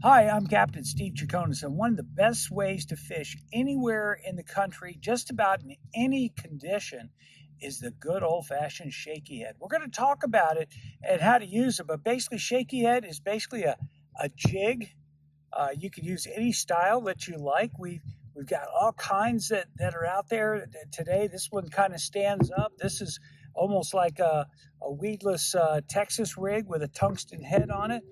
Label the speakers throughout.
Speaker 1: Hi, I'm Captain Steve Chaconis, and one of the best ways to fish anywhere in the country, just about in any condition, is the good old-fashioned shaky head. We're going to talk about it and how to use it, but basically, shaky head is basically a jig. You can use any style that you like. We've got all kinds that are out there today. This one kind of stands up. This is almost like a weedless Texas rig with a tungsten head on it.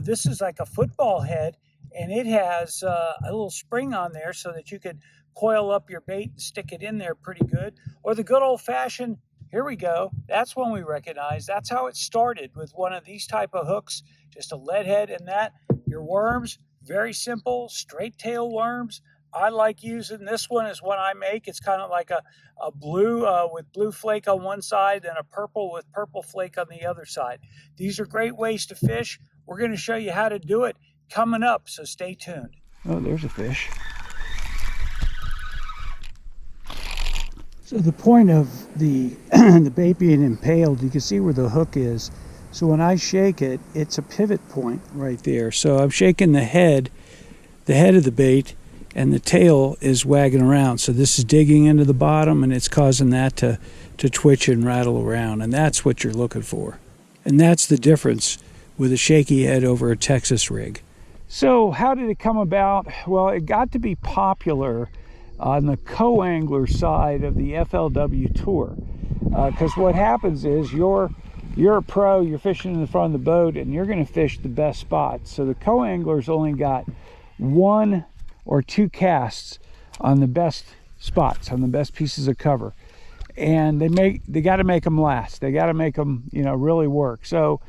Speaker 1: This is like a football head, and it has a little spring on there so that you can coil up your bait and stick it in there pretty good. Or the good old fashioned, here we go. That's one we recognize. That's how it started, with one of these type of hooks, just a lead head and that. Your worms, very simple, straight tail worms. I like using this one as one I make. It's kind of like a blue with blue flake on one side and a purple with purple flake on the other side. These are great ways to fish. We're going to show you how to do it coming up, so stay tuned. Oh, there's a fish. So the point of the the bait being impaled, you can see where the hook is. So when I shake it, it's a pivot point right there. So I'm shaking the head of the bait, and the tail is wagging around. So this is digging into the bottom, and it's causing that to twitch and rattle around. And that's what you're looking for. And that's the difference with a shaky head over a Texas rig. So how did it come about? Well, it got to be popular on the co-angler side of the FLW tour. Because what happens is you're a pro, you're fishing in the front of the boat, and you're going to fish the best spots. So the co-anglers only got 1 or 2 casts on the best spots, on the best pieces of cover, and they got to make them last. They got to make them, really work. So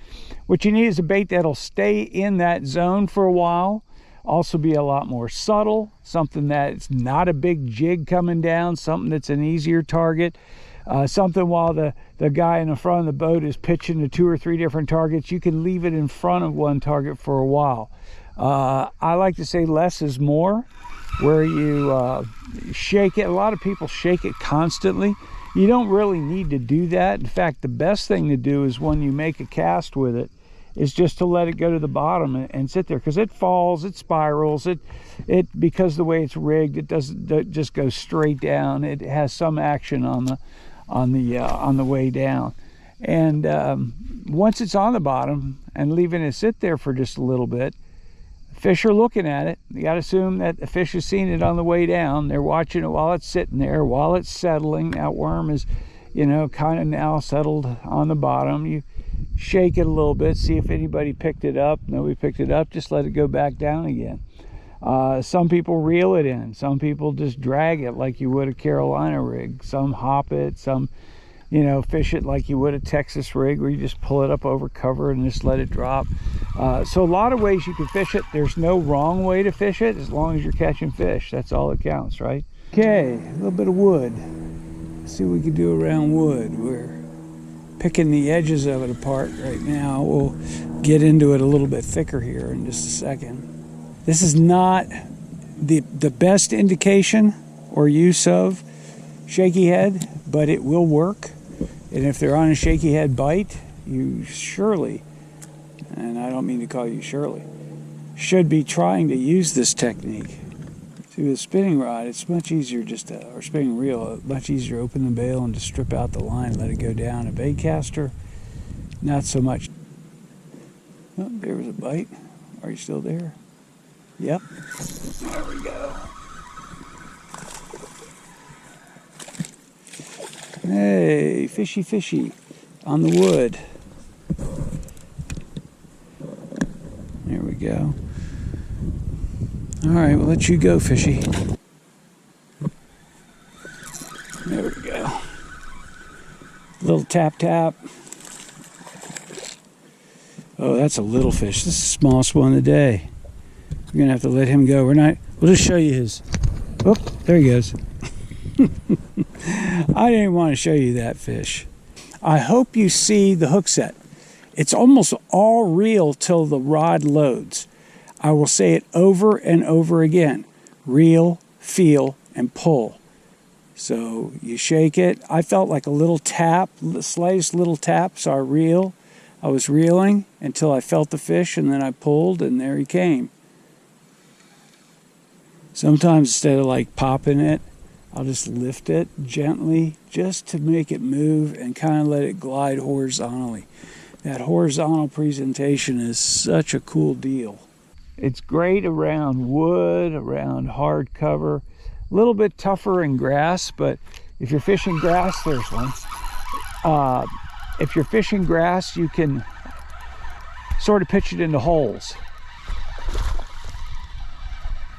Speaker 1: what you need is a bait that'll stay in that zone for a while, also be a lot more subtle, something that's not a big jig coming down, something that's an easier target, something while the guy in the front of the boat is pitching to 2 or 3 different targets, you can leave it in front of one target for a while. I like to say less is more, where you shake it. A lot of people shake it constantly. You don't really need to do that. In fact, the best thing to do is when you make a cast with it, is just to let it go to the bottom and sit there, because it falls, it spirals, it because the way it's rigged, it doesn't just go straight down. It has some action on the way down. And once it's on the bottom and leaving it sit there for just a little bit, fish are looking at it. You got to assume that the fish has seen it on the way down. They're watching it while it's sitting there, while it's settling. That worm is, kind of now settled on the bottom. You shake it a little bit, see if anybody picked it up. Nobody picked it up, just let it go back down again. Some people reel it in. Some people just drag it like you would a Carolina rig. Some hop it. Some fish it like you would a Texas rig, where you just pull it up over cover and just let it drop. So a lot of ways you can fish it. There's no wrong way to fish it, as long as you're catching fish. That's all that counts, right? Okay, a little bit of wood. Let's see what we can do around wood. We're picking the edges of it apart right now. We'll get into it a little bit thicker here in just a second. This is not the best indication or use of shaky head, but it will work. And if they're on a shaky head bite, you surely, and I don't mean to call you Shirley, should be trying to use this technique. See, with a spinning rod, it's much easier or spinning reel, much easier to open the bail and just strip out the line, let it go down. A bait caster, not so much. Oh, there was a bite. Are you still there? Yep. There we go. Hey, fishy, fishy on the wood. There we go. All right, we'll let you go, fishy. There we go. Little tap, tap. Oh, that's a little fish. This is the smallest one of the day. We're gonna have to let him go. We'll just show you his. Oh, there he goes. I didn't want to show you that fish. I hope you see the hook set. It's almost all reel till the rod loads. I will say it over and over again. Reel, feel, and pull. So you shake it. I felt like a little tap, the slightest little tap, so I was reeling until I felt the fish, and then I pulled, and there he came. Sometimes instead of like popping it, I'll just lift it gently just to make it move and kind of let it glide horizontally. That horizontal presentation is such a cool deal. It's great around wood, around hard cover. A little bit tougher in grass, but if you're fishing grass, there's one. If you're fishing grass, you can sort of pitch it into holes.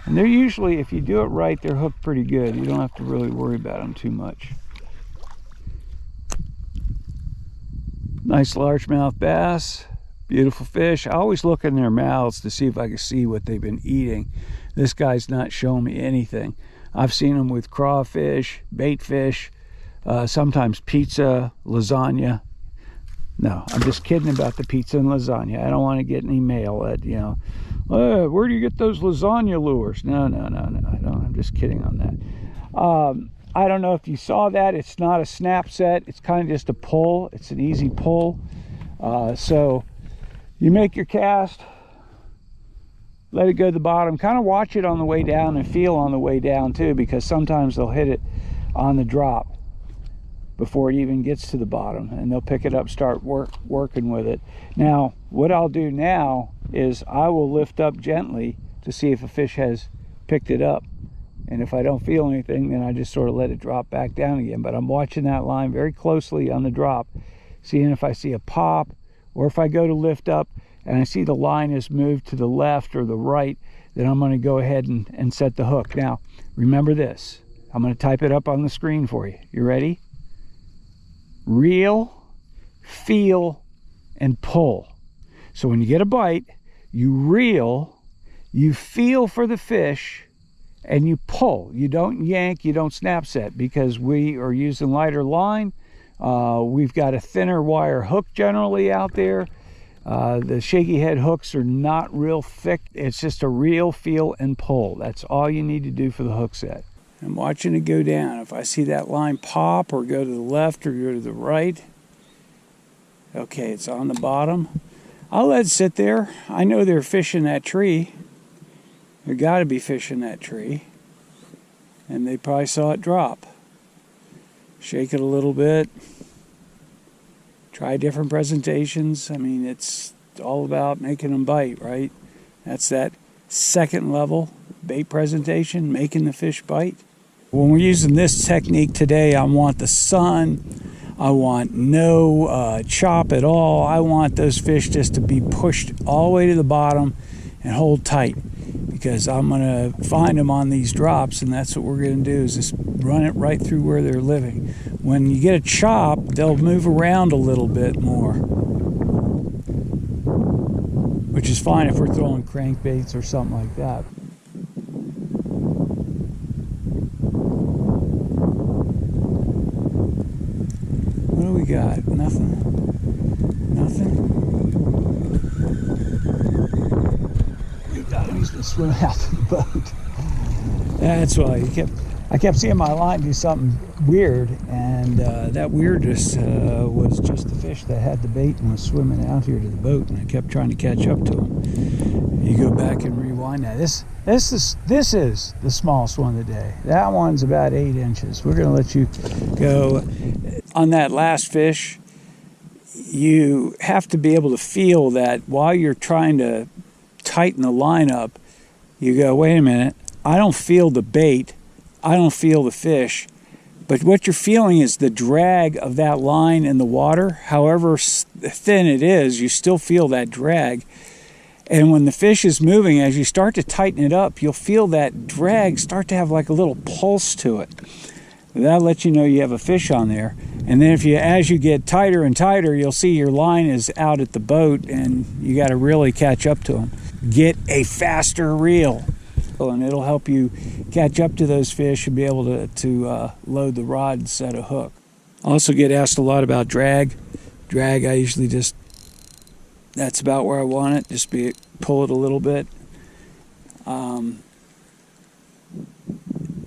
Speaker 1: And they're usually, if you do it right, they're hooked pretty good. You don't have to really worry about them too much. Nice largemouth bass, beautiful fish. I always look in their mouths to see if I can see what they've been eating. This guy's not showing me anything. I've seen them with crawfish, bait fish, sometimes pizza, lasagna. No, I'm just kidding about the pizza and lasagna. I don't want to get any mail at, you know, where do you get those lasagna lures? No, I'm just kidding on that. I don't know if you saw that. It's not a snap set. It's kind of just a pull. It's an easy pull. So you make your cast, let it go to the bottom. Kind of watch it on the way down and feel on the way down too, because sometimes they'll hit it on the drop before it even gets to the bottom, and they'll pick it up, start working with it. Now, what I'll do now is I will lift up gently to see if a fish has picked it up. And if I don't feel anything, then I just sort of let it drop back down again. But I'm watching that line very closely on the drop, seeing if I see a pop, or if I go to lift up and I see the line has moved to the left or the right, then I'm going to go ahead and set the hook. Now, remember this. I'm going to type it up on the screen for you. You ready? Reel, feel, and pull. So when you get a bite, you reel, you feel for the fish, and you pull. You don't yank, you don't snap set, because we are using lighter line. We've got a thinner wire hook generally out there. The shaky head hooks are not real thick. It's just a reel, feel, and pull. That's all you need to do for the hook set. I'm watching it go down. If I see that line pop or go to the left or go to the right, okay, it's on the bottom. I'll let it sit there. I know they're fishing that tree. They got to be fishing that tree. And they probably saw it drop. Shake it a little bit. Try different presentations. I mean, it's all about making them bite, right? That's that second level bait presentation, making the fish bite. When we're using this technique today, I want the sun. I want no chop at all. I want those fish just to be pushed all the way to the bottom and hold tight, because I'm going to find them on these drops, and that's what we're going to do, is just run it right through where they're living. When you get a chop, they'll move around a little bit more, which is fine if we're throwing crankbaits or something like that. What do we got? Nothing? We got him. He's gonna swim out to the boat. That's why I kept seeing my line do something weird, and that weirdness was just the fish that had the bait and was swimming out here to the boat, and I kept trying to catch up to him. You go back and rewind that. This is the smallest one of the day. That one's about 8 inches. We're gonna let you go. On that last fish, you have to be able to feel that while you're trying to tighten the line up, you go, wait a minute, I don't feel the bait, I don't feel the fish, but what you're feeling is the drag of that line in the water. However thin it is, you still feel that drag. And when the fish is moving, as you start to tighten it up, you'll feel that drag start to have like a little pulse to it. That'll let you know you have a fish on there. And then as you get tighter and tighter, you'll see your line is out at the boat, and you got to really catch up to them. Get a faster reel, and it'll help you catch up to those fish and be able to load the rod and set a hook. I also get asked a lot about drag. Drag, I usually that's about where I want it. Just pull it a little bit.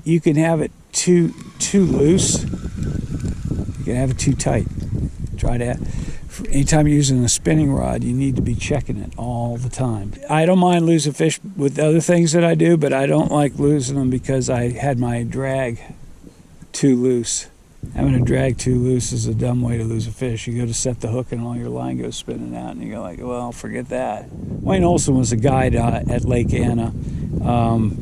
Speaker 1: You can have it too loose. You can have it too tight. Try to anytime you're using a spinning rod, you need to be checking it all the time. I don't mind losing fish with other things that I do, but I don't like losing them because I had my drag too loose. Having a drag too loose is a dumb way to lose a fish. You go to set the hook and all your line goes spinning out, and you go like, well, forget that. Wayne Olson was a guide at Lake Anna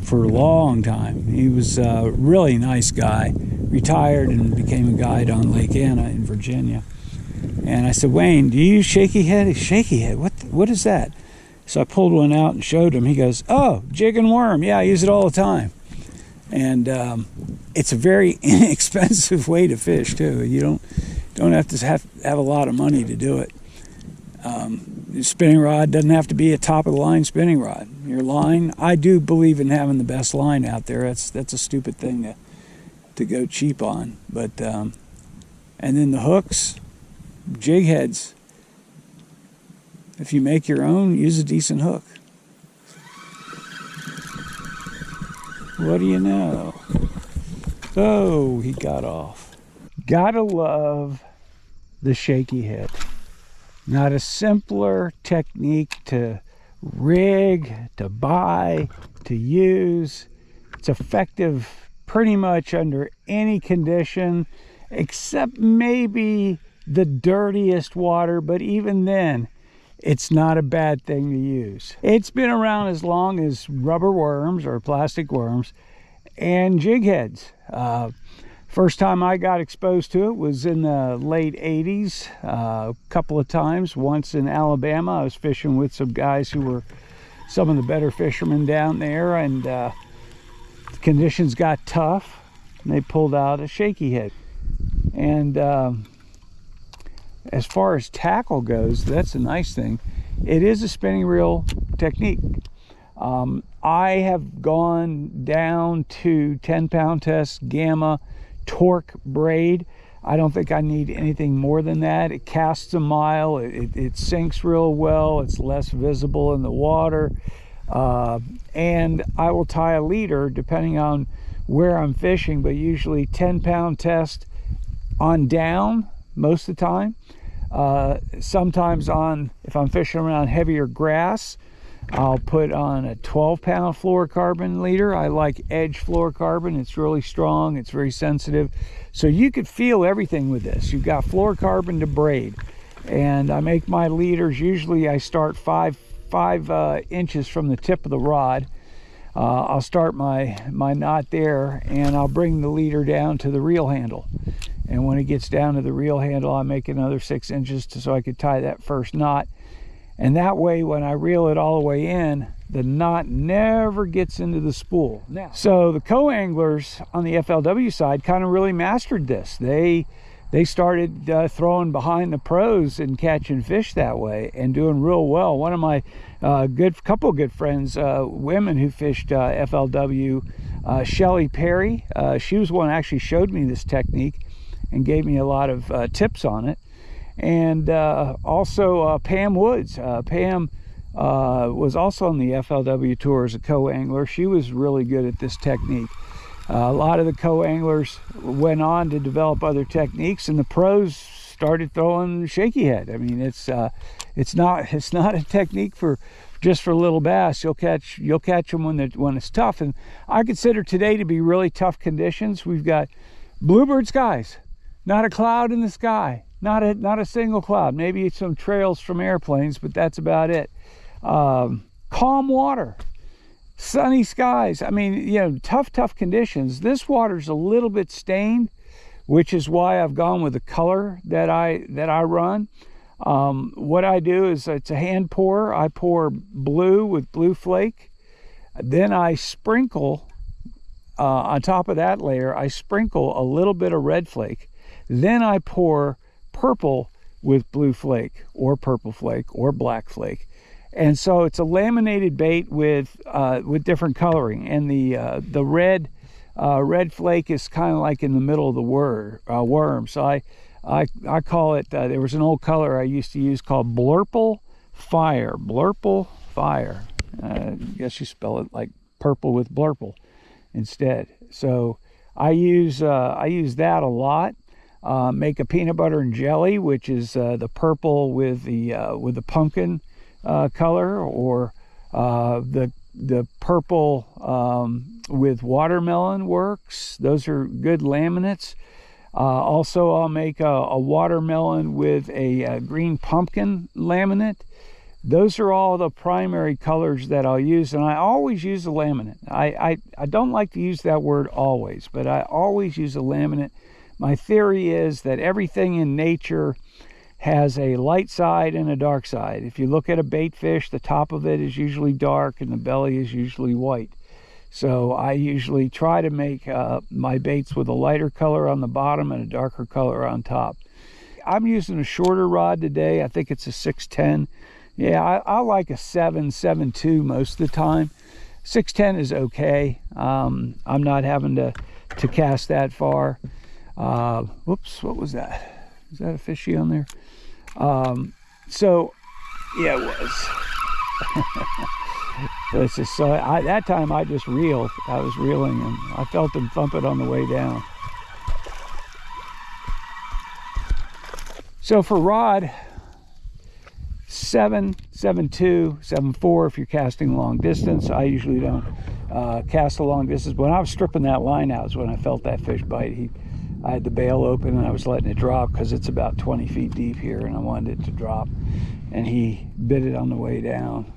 Speaker 1: for a long time. He was a really nice guy, retired and became a guide on Lake Anna in Virginia. And I said, Wayne, do you use shaky head? Shaky head, what is that? So I pulled one out and showed him. He goes, oh, jig and worm. Yeah, I use it all the time. And it's a very inexpensive way to fish too. You don't have to have a lot of money to do it. The spinning rod doesn't have to be a top of the line spinning rod. Your line, I do believe in having the best line out there. That's a stupid thing to go cheap on. But and then the hooks, jig heads. If you make your own, use a decent hook. What do you know? Oh, he got off. Gotta love the shaky head. Not a simpler technique to rig, to buy, to use. It's effective pretty much under any condition, except maybe the dirtiest water, but even then, it's not a bad thing to use. It's been around as long as rubber worms or plastic worms and jig heads. First time I got exposed to it was in the late 80s, a couple of times. Once in Alabama, I was fishing with some guys who were some of the better fishermen down there, and the conditions got tough, and they pulled out a shaky head. And as far as tackle goes, that's a nice thing. It is a spinning reel technique. I have gone down to 10-pound test gamma torque braid. I don't think I need anything more than that. It casts a mile, it sinks real well, it's less visible in the water, and I will tie a leader depending on where I'm fishing, but usually 10-pound test on down most of the time. Sometimes if I'm fishing around heavier grass, I'll put on a 12-pound fluorocarbon leader. I like edge fluorocarbon. It's really strong, it's very sensitive, so you could feel everything with this. You've got fluorocarbon to braid, and I make my leaders, usually I start five inches from the tip of the rod. I'll start my knot there, and I'll bring the leader down to the reel handle. And when it gets down to the reel handle, I make another 6 inches so I could tie that first knot. And that way, when I reel it all the way in, the knot never gets into the spool. So the co-anglers on the FLW side kind of really mastered this. They started throwing behind the pros and catching fish that way and doing real well. One of my couple of good friends, women who fished FLW, Shelly Perry, she was one who actually showed me this technique and gave me a lot of tips on it. And also Pam Woods. Pam was also on the FLW tour as a co-angler. She was really good at this technique. A lot of the co-anglers went on to develop other techniques, and the pros started throwing shaky head. I mean, it's not a technique just for little bass. You'll catch them when it's tough. And I consider today to be really tough conditions. We've got bluebird skies, not a cloud in the sky. Not a single cloud. Maybe some trails from airplanes, but that's about it. Calm water, sunny skies. I mean, tough conditions. This water's a little bit stained, which is why I've gone with the color that I run. What I do is it's a hand pour. I pour blue with blue flake. Then I sprinkle on top of that layer. I sprinkle a little bit of red flake. Then I pour purple with blue flake or purple flake or black flake, and so it's a laminated bait with different coloring, and the red flake is kind of like in the middle of the worm. So I call it, there was an old color I used to use called Blurple Fire. Blurple Fire. I guess you spell it like purple with blurple instead. So I use that a lot. Make a peanut butter and jelly, which is the purple with the pumpkin color, or the purple with watermelon works. Those are good laminates. Also, I'll make a watermelon with a green pumpkin laminate. Those are all the primary colors that I'll use, and I always use a laminate. I don't like to use that word always, but I always use a laminate. My theory is that everything in nature has a light side and a dark side. If you look at a bait fish, the top of it is usually dark and the belly is usually white. So I usually try to make my baits with a lighter color on the bottom and a darker color on top. I'm using a shorter rod today. I think it's a 610. Yeah, I like a 7.2 most of the time. 610 is okay. I'm not having to cast that far. Whoops, what was that? Is that a fishy on there? So, yeah, it was. It's just, so that time I just reeled. I was reeling, and I felt him thump it on the way down. So for rod, 7, 7.2, 7.4 if you're casting long distance. I usually don't cast a long distance. When I was stripping that line out is when I felt that fish bite. I had the bail open and I was letting it drop because it's about 20 feet deep here, and I wanted it to drop, and he bit it on the way down,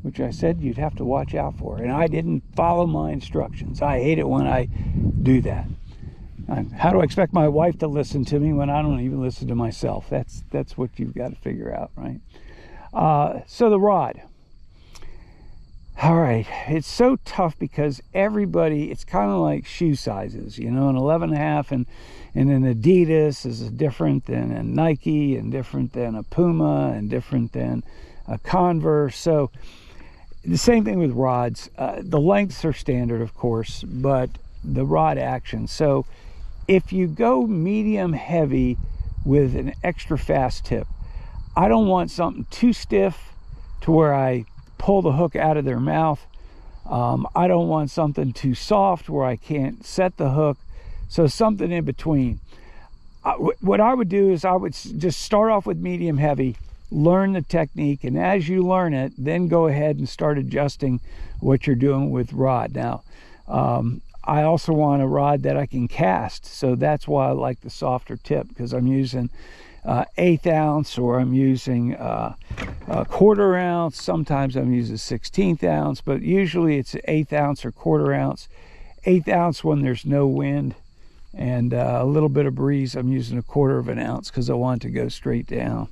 Speaker 1: which I said you'd have to watch out for, and I didn't follow my instructions. I hate it when I do that. How do I expect my wife to listen to me when I don't even listen to myself? That's what you've got to figure out, right? So the rod. All right, it's so tough because everybody, it's kind of like shoe sizes, you know, an 11.5 and an Adidas is different than a Nike, and different than a Puma, and different than a Converse. So the same thing with rods. The lengths are standard, of course, but the rod action. So if you go medium heavy with an extra fast tip, I don't want something too stiff to where I pull the hook out of their mouth. I don't want something too soft where I can't set the hook. So something in between. What I would do is I would just start off with medium heavy, learn the technique, and as you learn it, then go ahead and start adjusting what you're doing with rod. Now, I also want a rod that I can cast, so that's why I like the softer tip, because I'm using 1/8 ounce, or I'm using a 1/4 ounce. Sometimes I'm using 1/16 ounce, but usually it's 1/8 ounce or 1/4 ounce. 1/8 ounce when there's no wind and a little bit of breeze, I'm using 1/4 ounce because I want it to go straight down.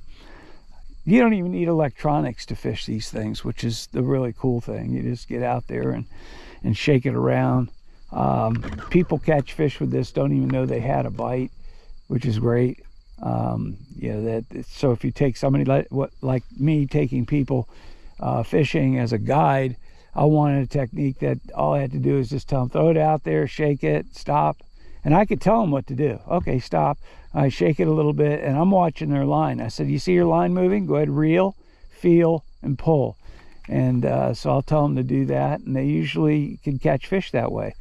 Speaker 1: You don't even need electronics to fish these things, which is the really cool thing. You just get out there and shake it around. People catch fish with this, don't even know they had a bite, which is great. So if you take somebody like me, taking people fishing as a guide, I wanted a technique that all I had to do is just tell them, throw it out there, shake it, stop, and I could tell them what to do. Okay, stop. I shake it a little bit, and I'm watching their line. I said, you see your line moving? Go ahead, reel, feel, and pull. And so I'll tell them to do that, and they usually can catch fish that way.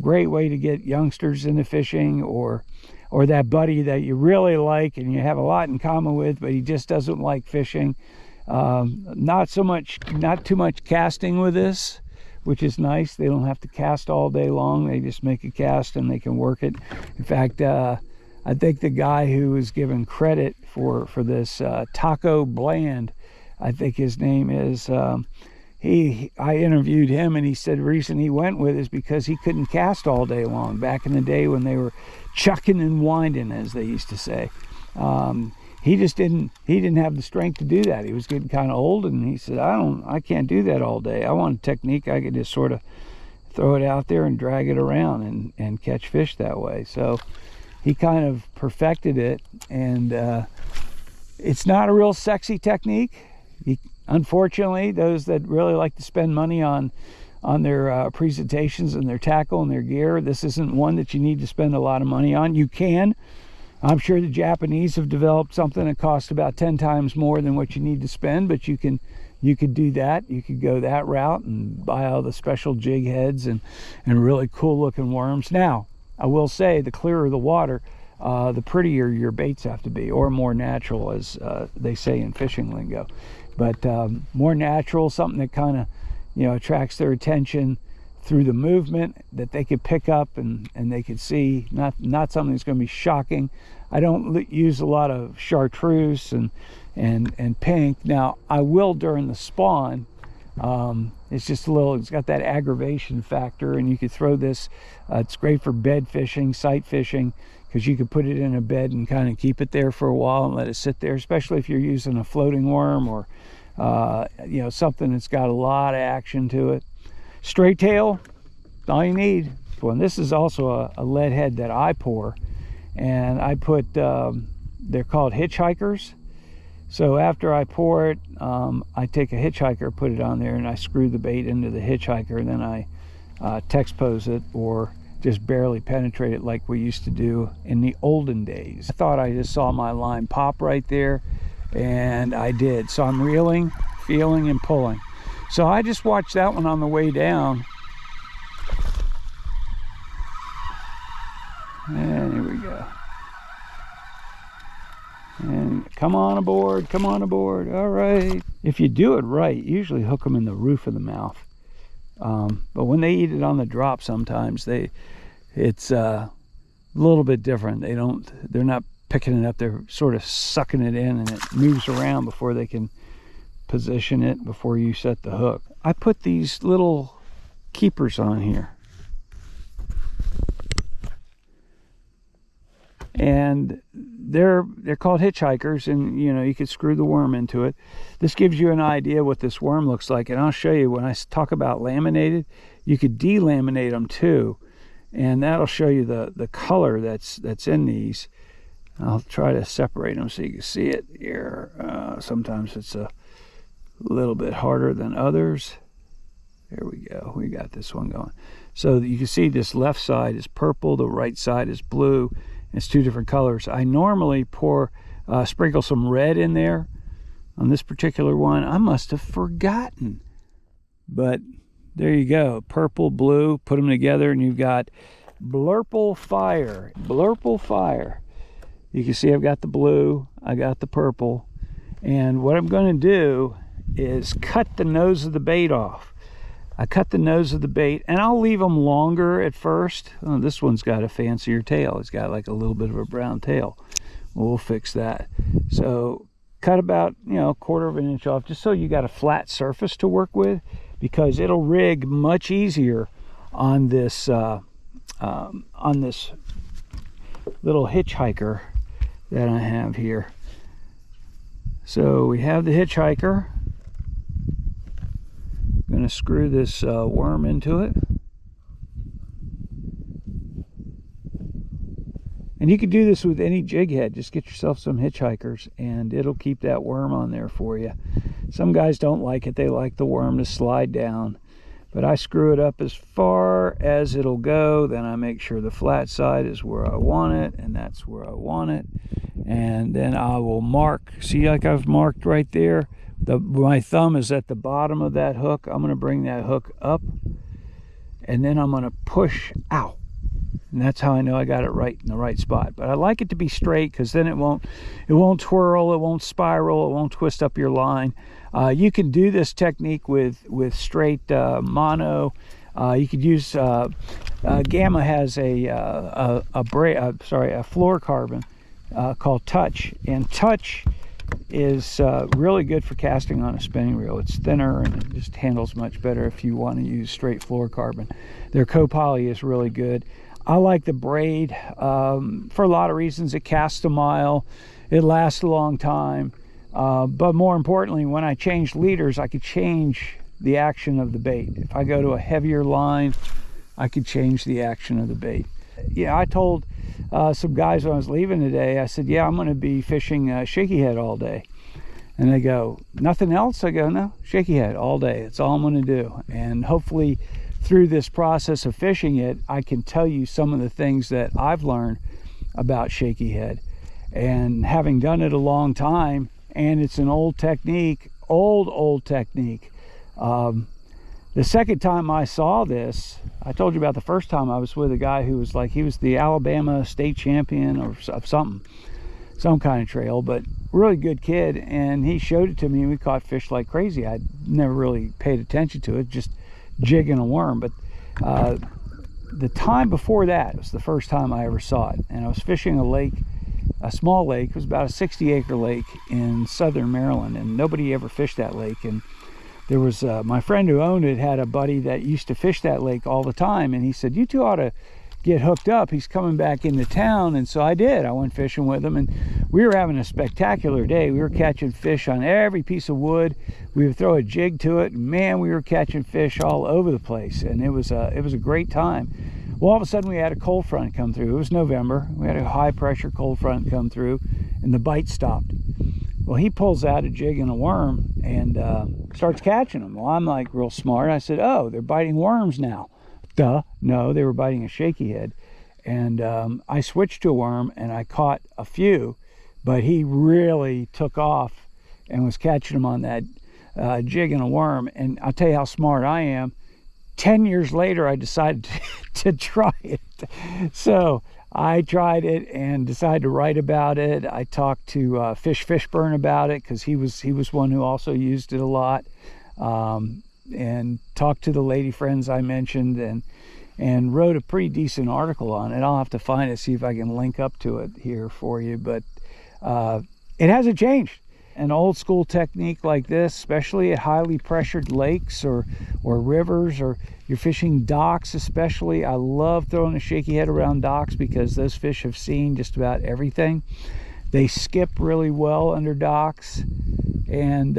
Speaker 1: Great way to get youngsters into fishing, or that buddy that you really like and you have a lot in common with, but he just doesn't like fishing. Not too much casting with this, which is nice. They don't have to cast all day long. They just make a cast and they can work it. In fact, I think the guy who was given credit for this, Taco Bland, I think his name is, I interviewed him, and he said the reason he went with it is because he couldn't cast all day long back in the day when they were chucking and winding, as they used to say. He didn't have the strength to do that. He was getting kind of old, and he said, I can't do that all day. I want a technique I could just sort of throw it out there and drag it around and catch fish that way. So he kind of perfected it, and it's not a real sexy technique. Unfortunately, those that really like to spend money on their presentations and their tackle and their gear, this isn't one that you need to spend a lot of money on. You can. I'm sure the Japanese have developed something that costs about 10 times more than what you need to spend, but you could do that. You could go that route and buy all the special jig heads and really cool looking worms. Now, I will say, the clearer the water, the prettier your baits have to be, or more natural, as they say in fishing lingo. But more natural, something that kind of, you know, attracts their attention through the movement that they could pick up and they could see, not something that's going to be shocking. I don't use a lot of chartreuse and pink. Now I will during the spawn. It's just a little, it's got that aggravation factor, and you could throw this, it's great for bed fishing, sight fishing, because you could put it in a bed and kind of keep it there for a while and let it sit there, especially if you're using a floating worm or you know, something that's got a lot of action to it. Straight tail, all you need. Well, this is also a lead head that I pour, and I put, they're called hitchhikers. So after I pour it, I take a hitchhiker, put it on there, and I screw the bait into the hitchhiker, and then I text pose it or just barely penetrate it like we used to do in the olden days. I thought I just saw my line pop right there, and I did. So I'm reeling, feeling, and pulling. So I just watched that one on the way down. And here we go. And come on aboard, come on aboard. All right. If you do it right, you usually hook them in the roof of the mouth. But when they eat it on the drop, sometimes it's a little bit different. They're not picking it up. They're sort of sucking it in, and it moves around before they can position it before you set the hook. I put these little keepers on here, and they're called hitchhikers, and you know, you could screw the worm into it. This gives you an idea what this worm looks like, and I'll show you when I talk about laminated. You could delaminate them too, and that'll show you the color that's in these. I'll try to separate them so you can see it here. Sometimes it's a little bit harder than others. There we go. We got this one going. So you can see this left side is purple, the right side is blue. It's two different colors. I normally sprinkle some red in there. On this particular one, I must have forgotten. But there you go. Purple, blue, put them together, and you've got Blurple Fire. Blurple Fire. You can see I've got the blue, I got the purple. And what I'm going to do is cut the nose of the bait off. I cut the nose of the bait, and I'll leave them longer at first. Oh, this one's got a fancier tail. It's got like a little bit of a brown tail. We'll fix that. So cut about, you know, 1/4 of an inch off, just so you got a flat surface to work with, because it'll rig much easier on this little hitchhiker that I have here. So we have the hitchhiker. I'm going to screw this worm into it. And you could do this with any jig head. Just get yourself some hitchhikers and it'll keep that worm on there for you. Some guys don't like it. They like the worm to slide down. But I screw it up as far as it'll go. Then I make sure the flat side is where I want it, and that's where I want it. And then I will mark. See, like I've marked right there. My thumb is at the bottom of that hook. I'm going to bring that hook up, and then I'm going to push out. And that's how I know I got it right in the right spot. But I like it to be straight, because then it won't twirl, it won't spiral, it won't twist up your line. You can do this technique with straight mono. You could use Gamma has a fluorocarbon called Touch, and Touch is really good for casting on a spinning reel. It's thinner and it just handles much better if you want to use straight fluorocarbon. Their copoly is really good. I like the braid for a lot of reasons. It casts a mile, it lasts a long time, but more importantly, when I change leaders, I could change the action of the bait. If I go to a heavier line, I could change the action of the bait. Yeah, I told some guys when I was leaving today, I said, yeah, I'm going to be fishing shaky head all day. And they go, nothing else? I go, no, shaky head all day. That's all I'm going to do. And hopefully through this process of fishing it, I can tell you some of the things that I've learned about shaky head. And having done it a long time, and it's an old technique, old technique, The second time I saw this, I told you about the first time I was with a guy who was like, he was the Alabama state champion or something, some kind of trail, but really good kid, and he showed it to me, and we caught fish like crazy. I'd never really paid attention to it, just jigging a worm. But the time before that was the first time I ever saw it, and I was fishing a lake, a small lake. It was about a 60-acre lake in southern Maryland, and nobody ever fished that lake. And there was my friend who owned it had a buddy that used to fish that lake all the time, and he said, you two ought to get hooked up. He's coming back into town. And so I did. I went fishing with him, and we were having a spectacular day. We were catching fish on every piece of wood. We would throw a jig to it, and man, we were catching fish all over the place, and it was a great time. Well, all of a sudden we had a cold front come through. It was November. We had a high pressure cold front come through, and the bite stopped. Well, he pulls out a jig and a worm and starts catching them. Well, I'm like real smart. I said, oh, they're biting worms now. Duh. No, they were biting a shaky head. And I switched to a worm, and I caught a few, but he really took off and was catching them on that jig and a worm. And I'll tell you how smart I am. 10 years later, I decided to try it. So I tried it and decided to write about it. I talked to Fish Fishburne about it, because he was one who also used it a lot. And talked to the lady friends I mentioned, and wrote a pretty decent article on it. I'll have to find it, see if I can link up to it here for you. But it hasn't changed. An old school technique like this, especially at highly pressured lakes or rivers, or you're fishing docks especially. I love throwing a shaky head around docks, because those fish have seen just about everything. They skip really well under docks, and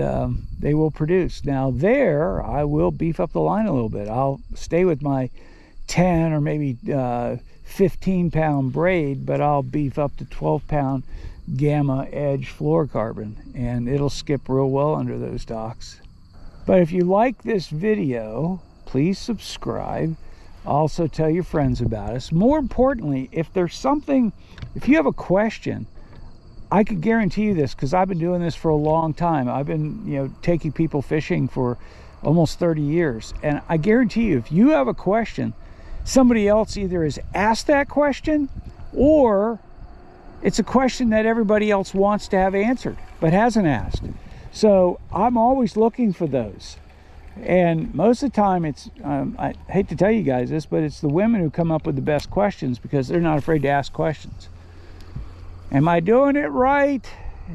Speaker 1: they will produce. Now there, I will beef up the line a little bit. I'll stay with my 10 or maybe 15 pound braid, but I'll beef up to 12 pound gamma edge fluorocarbon, and it'll skip real well under those docks. But if you like this video, please subscribe. Also tell your friends about us. More importantly, if you have a question, I could guarantee you this, because I've been doing this for a long time. I've been, taking people fishing for almost 30 years. And I guarantee you, if you have a question, somebody else either has asked that question, or it's a question that everybody else wants to have answered but hasn't asked. So I'm always looking for those. And most of the time it's, I hate to tell you guys this, but it's the women who come up with the best questions, because they're not afraid to ask questions. Am I doing it right?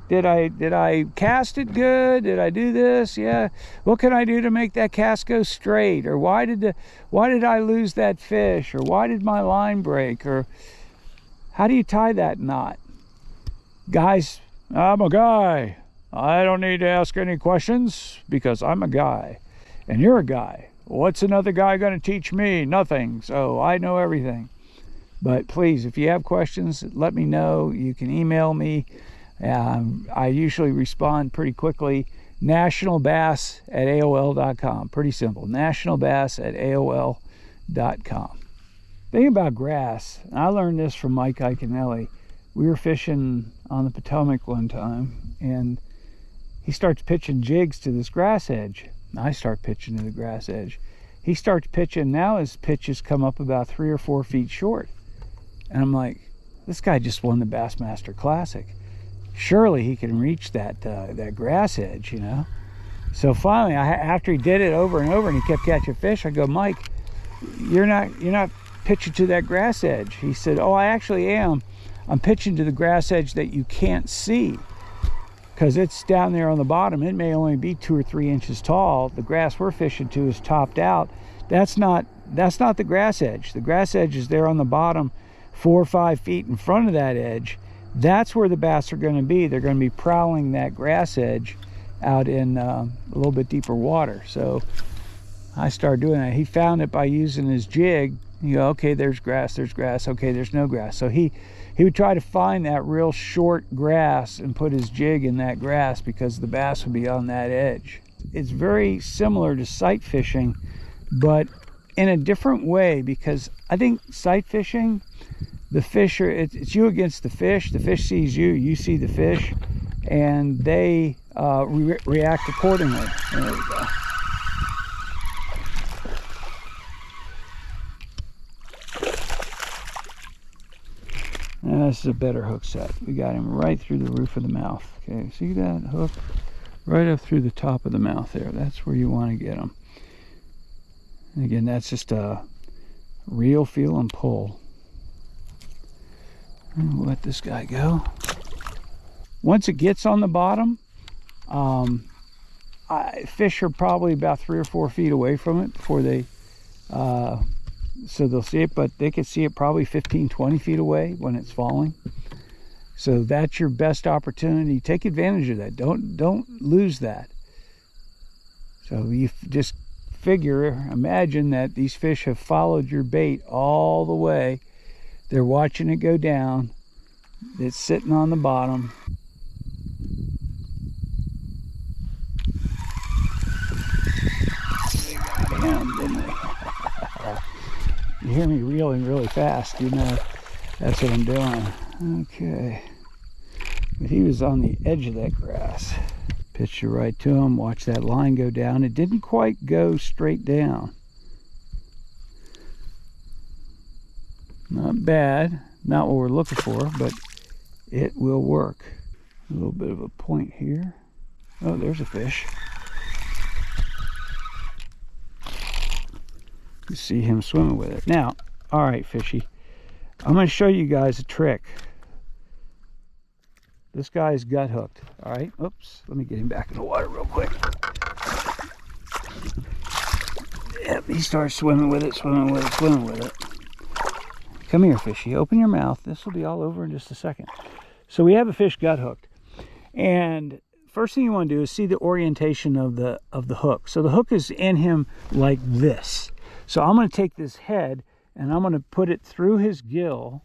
Speaker 1: Did I cast it good? Did I do this? Yeah. What can I do to make that cast go straight? Or why did I lose that fish? Or why did my line break? Or how do you tie that knot? Guys, I'm a guy. I don't need to ask any questions, because I'm a guy and you're a guy. What's another guy going to teach me? Nothing. So I know everything. But please, if you have questions, let me know. You can email me. I usually respond pretty quickly. nationalbass@aol.com. Pretty simple. nationalbass@aol.com. Thing about grass, and I learned this from Mike Iaconelli. We were fishing on the Potomac one time, and he starts pitching jigs to this grass edge. I start pitching to the grass edge. He starts pitching. Now his pitches come up about 3 or 4 feet short. And I'm like, this guy just won the Bassmaster Classic. Surely he can reach that grass edge, So finally, after he did it over and over and he kept catching fish, I go, Mike, you're not pitching to that grass edge. He said, oh, I actually am. I'm pitching to the grass edge that you can't see, because it's down there on the bottom. It may only be 2 or 3 inches tall. The grass we're fishing to is topped out. That's not the grass edge. The grass edge is there on the bottom, 4 or 5 feet in front of that edge. That's where the bass are going to be. They're going to be prowling that grass edge out in a little bit deeper water. So I started doing that. He found it by using his jig. You go, okay, there's grass, okay, there's no grass. So he would try to find that real short grass and put his jig in that grass, because the bass would be on that edge. It's very similar to sight fishing, but in a different way, because I think sight fishing, the fish are, it's you against the fish sees you, you see the fish, and they react accordingly. There we go. this is a better hook set. We got him right through the roof of the mouth. Okay, see that hook? Right up through the top of the mouth there. That's where you want to get them. And again, that's just a reel, feel, and pull. And we'll let this guy go. Once it gets on the bottom, fish are probably about 3 or 4 feet away from it before they, so they'll see it, but they can see it probably 15, 20 feet away when it's falling. So that's your best opportunity. Take advantage of that. Don't lose that. So you just imagine that these fish have followed your bait all the way. They're watching it go down. It's sitting on the bottom. Damn, didn't we? You hear me reeling really fast, you know that's what I'm doing. Okay, but he was on the edge of that grass. Pitched it right to him. Watch that line go down. It didn't quite go straight down. Not bad, not what we're looking for, but it will work. A little bit of a point here. Oh, there's a fish. You see him swimming with it. Now, all right, fishy, I'm going to show you guys a trick. This guy is gut hooked. All right, oops, let me get him back in the water real quick. Yep, he starts swimming with it, swimming with it, swimming with it. Come here, fishy, open your mouth. This will be all over in just a second. So we have a fish gut hooked, and first thing you want to do is see the orientation of the hook. So the hook is in him like this. So I'm going to take this head and I'm going to put it through his gill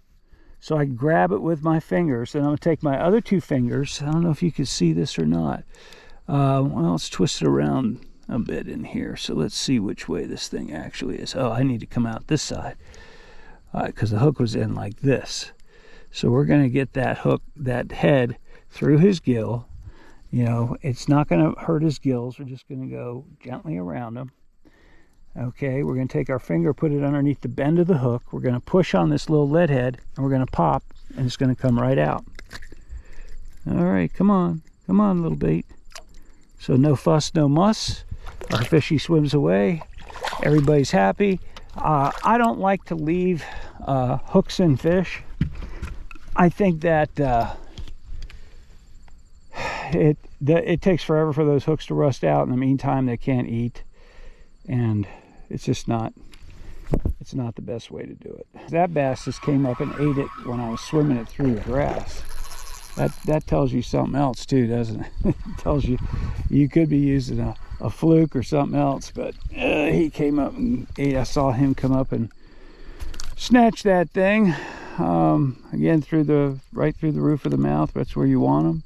Speaker 1: so I can grab it with my fingers. And I'm going to take my other 2 fingers. I don't know if you can see this or not. Well, let's twist it around a bit in here. So let's see which way this thing actually is. Oh, I need to come out this side because the hook was in like this. So we're going to get that hook, that head through his gill. You know, it's not going to hurt his gills. We're just going to go gently around him. Okay, we're going to take our finger, put it underneath the bend of the hook. We're going to push on this little lead head, and we're going to pop, and it's going to come right out. All right, come on, little bait. So no fuss, no muss. Our fishy swims away. Everybody's happy. I don't like to leave hooks in fish. I think that it takes forever for those hooks to rust out. In the meantime, they can't eat, and it's just not the best way to do it. That bass just came up and ate it when I was swimming it through the grass. That tells you something else too, doesn't it? It tells you you could be using a fluke or something else, but he came up and ate. I saw him come up and snatch that thing. Again, right through the roof of the mouth. That's where you want them.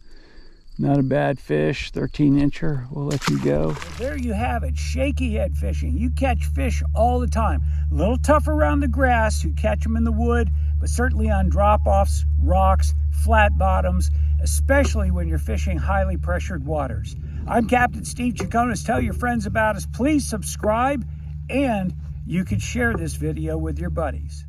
Speaker 1: Not a bad fish, 13-incher. We'll let you go. Well, there you have it, shaky head fishing. You catch fish all the time. A little tough around the grass. You catch them in the wood, but certainly on drop-offs, rocks, flat bottoms, especially when you're fishing highly pressured waters. I'm Captain Steve Chaconas. Tell your friends about us. Please subscribe, and you can share this video with your buddies.